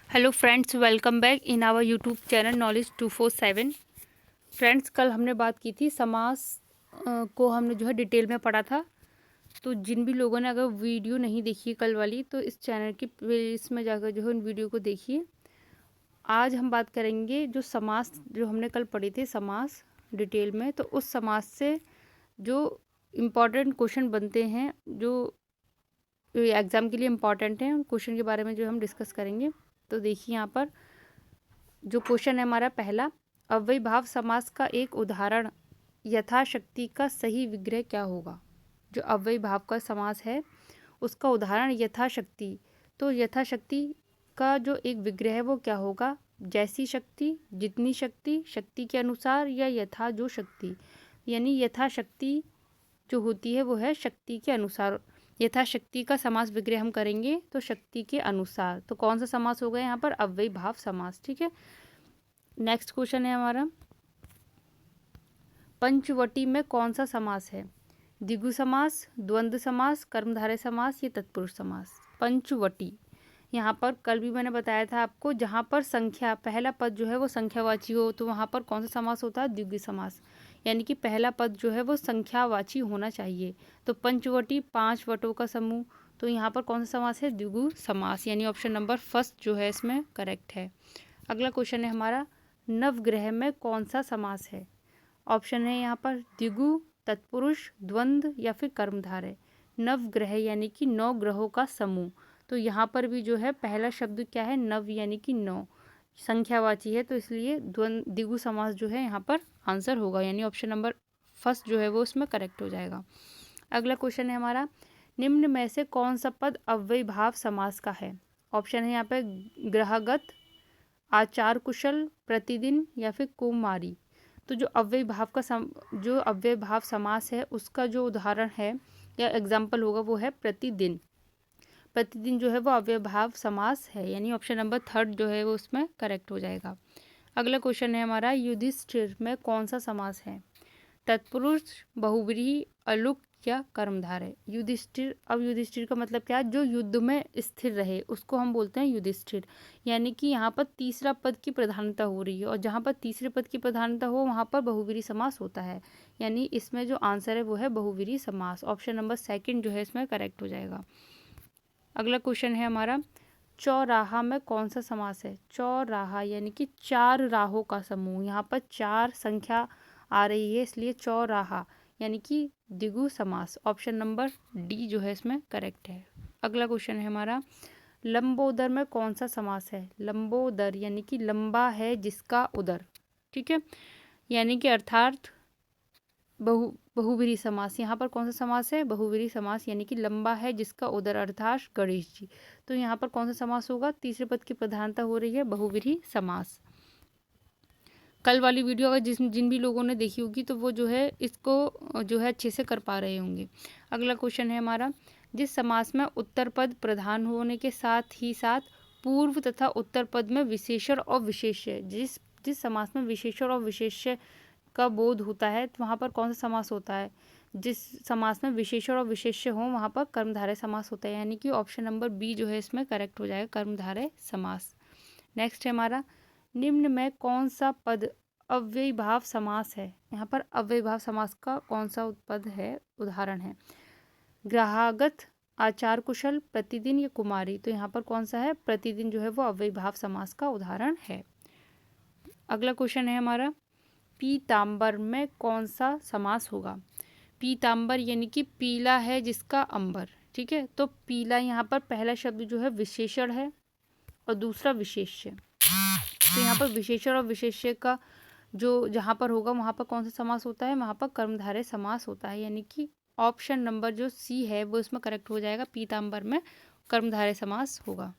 Hello friends, welcome back in our YouTube channel knowledge 247। Friends, कल हमने बात की थी समास को हमने जो है डिटेल में पढ़ा था। तो जिन भी लोगों ने अगर वीडियो नहीं देखी है कल वाली, तो इस चैनल की प्लेलिस्ट में जाकर जो है उन वीडियो को देखिए। आज हम बात करेंगे जो समास जो हमने कल पढ़ी थी समास डिटेल में, तो उस समास से जो इम्पॉर्टेंट क्वेश्चन बनते हैं, जो एग्ज़ाम के लिए इम्पॉर्टेंट हैं, उन क्वेश्चन के बारे में जो हम डिस्कस करेंगे। तो देखिए यहाँ पर जो क्वेश्चन है हमारा पहला, अव्ययीभाव समास का एक उदाहरण यथाशक्ति का सही विग्रह क्या होगा। जो अव्ययीभाव का समास है उसका उदाहरण यथाशक्ति, तो यथाशक्ति का जो एक विग्रह है वो क्या होगा। जैसी शक्ति, जितनी शक्ति, शक्ति के अनुसार, या यथा जो शक्ति, यानी यथाशक्ति जो होती है वो है शक्ति के अनुसार। यथाशक्ति का समास विग्रह हम करेंगे तो शक्ति के अनुसार। तो कौन सा समास होगा यहाँ पर, अव्ययीभाव समास। ठीक है, नेक्स्ट क्वेश्चन है हमारा, पंचवटी में कौन सा समास है। द्विगु समास, द्वंद्व समास, कर्मधारय समास या तत्पुरुष समास। पंचवटी, यहाँ पर कल भी मैंने बताया था आपको, जहाँ पर संख्या पहला पद जो है वो संख्यावाची हो तो वहाँ पर कौन सा समास होता है, द्विगु समास। यानी कि पहला पद जो है वो संख्यावाची होना चाहिए। तो पंचवटी 5 वटों का समूह, तो यहाँ पर कौन सा समास है, द्विगु समास, यानी ऑप्शन नंबर फर्स्ट जो है इसमें करेक्ट है। अगला क्वेश्चन है हमारा, नवग्रह में कौन सा समास है। ऑप्शन है यहाँ पर द्विगु, तत्पुरुष, द्वंद्व या फिर कर्मधारय। नवग्रह यानी कि 9 ग्रहों का समूह। तो यहाँ पर भी जो है पहला शब्द क्या है, नव यानी कि 9 संख्यावाची है, तो इसलिए द्विगु समास जो है यहाँ पर आंसर होगा, यानी ऑप्शन नंबर फर्स्ट जो है वो उसमें करेक्ट हो जाएगा। अगला क्वेश्चन है हमारा, निम्न में से कौन सा पद अव्ययीभाव समास का है। ऑप्शन है यहाँ पे ग्रहगत, आचार कुशल, प्रतिदिन या फिर कुमारी। तो जो अव्ययीभाव समास है उसका जो उदाहरण है या एग्जाम्पल होगा वो है प्रतिदिन। प्रतिदिन जो है वो अव्ययीभाव समास है, यानी ऑप्शन नंबर थर्ड जो है वो उसमें करेक्ट हो जाएगा। अगला क्वेश्चन है हमारा, युधिष्ठिर में कौन सा समास है। तत्पुरुष, बहुव्रीहि, अलुक या कर्मधारय। युधिष्ठिर, अब युधिष्ठिर का मतलब क्या है, जो युद्ध में स्थिर रहे उसको हम बोलते हैं युधिष्ठिर। यानी कि यहाँ पर तीसरा पद की प्रधानता हो रही है, और जहाँ पर तीसरे पद की प्रधानता हो वहाँ पर बहुव्रीहि समास होता है। यानी इसमें जो आंसर है वो है बहुव्रीहि समास, ऑप्शन नंबर सेकंड जो है इसमें करेक्ट हो जाएगा। अगला क्वेश्चन है हमारा, चौराहा में कौन सा समास है। चौराहा यानी कि 4 राहों का समूह, यहाँ पर 4 संख्या आ रही है इसलिए चौराहा यानी कि द्विगु समास, ऑप्शन नंबर डी जो है इसमें करेक्ट है। अगला क्वेश्चन है हमारा, लंबोदर में कौन सा समास है। लंबोदर यानी कि लंबा है जिसका उदर, ठीक है, यानी कि अर्थात बहुव्रीहि समास। यहाँ पर कौन सा समास है, बहुव्रीहि समास, यानी कि लंबा है जिसका उदर अर्थात गणेश जी। तो यहाँ पर कौन सा समास होगा, तीसरे पद की प्रधानता हो रही है, बहुव्रीहि समास। कल वाली वीडियो अगर जिन भी लोगों ने देखी होगी तो वो जो है इसको जो है अच्छे से कर पा रहे होंगे। अगला क्वेश्चन है हमारा, जिस समास में उत्तर पद प्रधान होने के साथ ही साथ पूर्व तथा उत्तर पद में विशेषण और विशेष्य, जिस समास में विशेषण और विशेष्य का बोध होता है तो वहाँ पर कौन सा समास होता है। जिस समास में विशेषण और विशेष्य हो वहाँ पर कर्मधारय समास होता है, यानी कि ऑप्शन नंबर बी जो है इसमें करेक्ट हो जाएगा, कर्मधारय समास। नेक्स्ट है हमारा, निम्न में कौन सा पद अव्ययीभाव समास है। यहाँ पर अव्ययीभाव समास का कौन सा पद है, उदाहरण है ग्रहागत, आचार कुशल, प्रतिदिन या कुमारी। तो यहाँ पर कौन सा है, प्रतिदिन जो है वो अव्ययीभाव समास का उदाहरण है। अगला क्वेश्चन है हमारा, पीताम्बर में कौन सा समास होगा। पीताम्बर यानी कि पीला है जिसका अंबर, ठीक है, तो पीला यहाँ पर पहला शब्द जो है विशेषण है और दूसरा विशेष्य। तो यहाँ पर विशेषण और विशेष्य का जो जहाँ पर होगा वहाँ पर कौन सा समास होता है, वहाँ पर कर्मधारय समास होता है, यानी कि ऑप्शन नंबर जो सी है वो इसमें करेक्ट हो जाएगा, पीताम्बर में कर्मधारय समास होगा।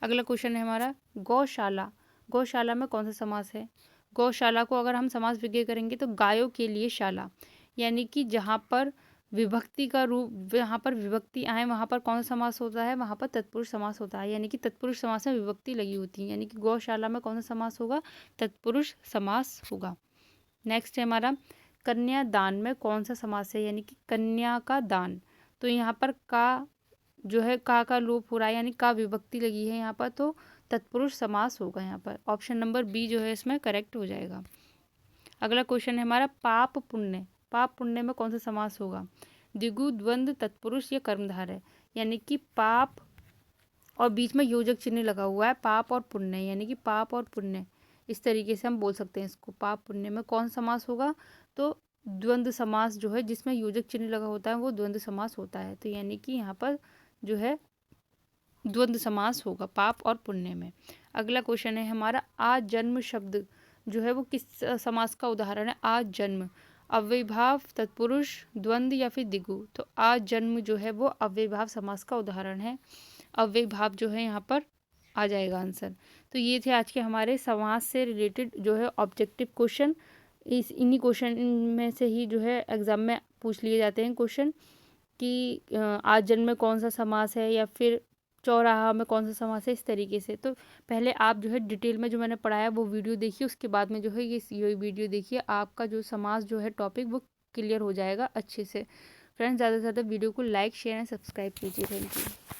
अगला क्वेश्चन है हमारा, गौशाला। गौशाला में कौन सा समास है। गौशाला को अगर हम समास विग्रह करेंगे तो गायों के लिए शाला, यानी कि जहाँ पर विभक्ति का रूप, जहाँ पर विभक्ति आए वहाँ पर कौन सा समास होता है, वहाँ पर तत्पुरुष समास होता है, यानी कि तत्पुरुष समास में विभक्ति लगी होती है, यानी कि गौशाला में कौन सा समास होगा, तत्पुरुष समास होगा। नेक्स्ट है हमारा, कन्यादान में कौन सा समास है, यानी कि कन्या का दान। तो यहाँ पर का जो है का लोप हो रहा है, यानी का विभक्ति लगी है यहाँ पर, तो तत्पुरुष समास होगा यहाँ पर। ऑप्शन नंबर बी जो है इसमें करेक्ट हो जाएगा। अगला क्वेश्चन है हमारा पाप पुण्य। पाप पुण्य में कौन सा समास होगा? द्विगु, द्वंद्व, तत्पुरुष या कर्मधारय। यानी कि पाप और बीच में योजक चिन्ह लगा हुआ है, पाप और पुण्य, यानी कि पाप और पुण्य, इस तरीके से हम बोल सकते हैं इसको। पाप पुण्य में कौन समास होगा? तो द्वंद्व समास जो है जिसमें योजक चिन्ह लगा होता है वो द्वंद्व समास होता है। तो यानी कि यहाँ पर जो है द्वंद्व समास होगा पाप और पुण्य में। अगला क्वेश्चन है हमारा आजन्म शब्द जो है वो किस समास का उदाहरण है? आजन्म, अव्ययीभाव, तत्पुरुष, द्वंद्व या फिर द्विगु। तो आजन्म जो है वो अव्ययीभाव समास का उदाहरण है। अव्ययीभाव जो है यहाँ पर आ जाएगा आंसर। तो ये थे आज के हमारे समास से रिलेटेड जो है ऑब्जेक्टिव क्वेश्चन। इन्हीं क्वेश्चन में से ही जो है एग्जाम में पूछ लिए जाते हैं क्वेश्चन कि आजन्म में कौन सा समास है या फिर चौराहा में कौन सा समास है, इस तरीके से। तो पहले आप जो है डिटेल में जो मैंने पढ़ाया वो वीडियो देखिए, उसके बाद में जो है ये वीडियो देखिए, आपका जो समास जो है टॉपिक वो क्लियर हो जाएगा अच्छे से। फ्रेंड्स, ज़्यादा से ज़्यादा वीडियो को लाइक, शेयर एंड सब्सक्राइब कीजिए। Thank you.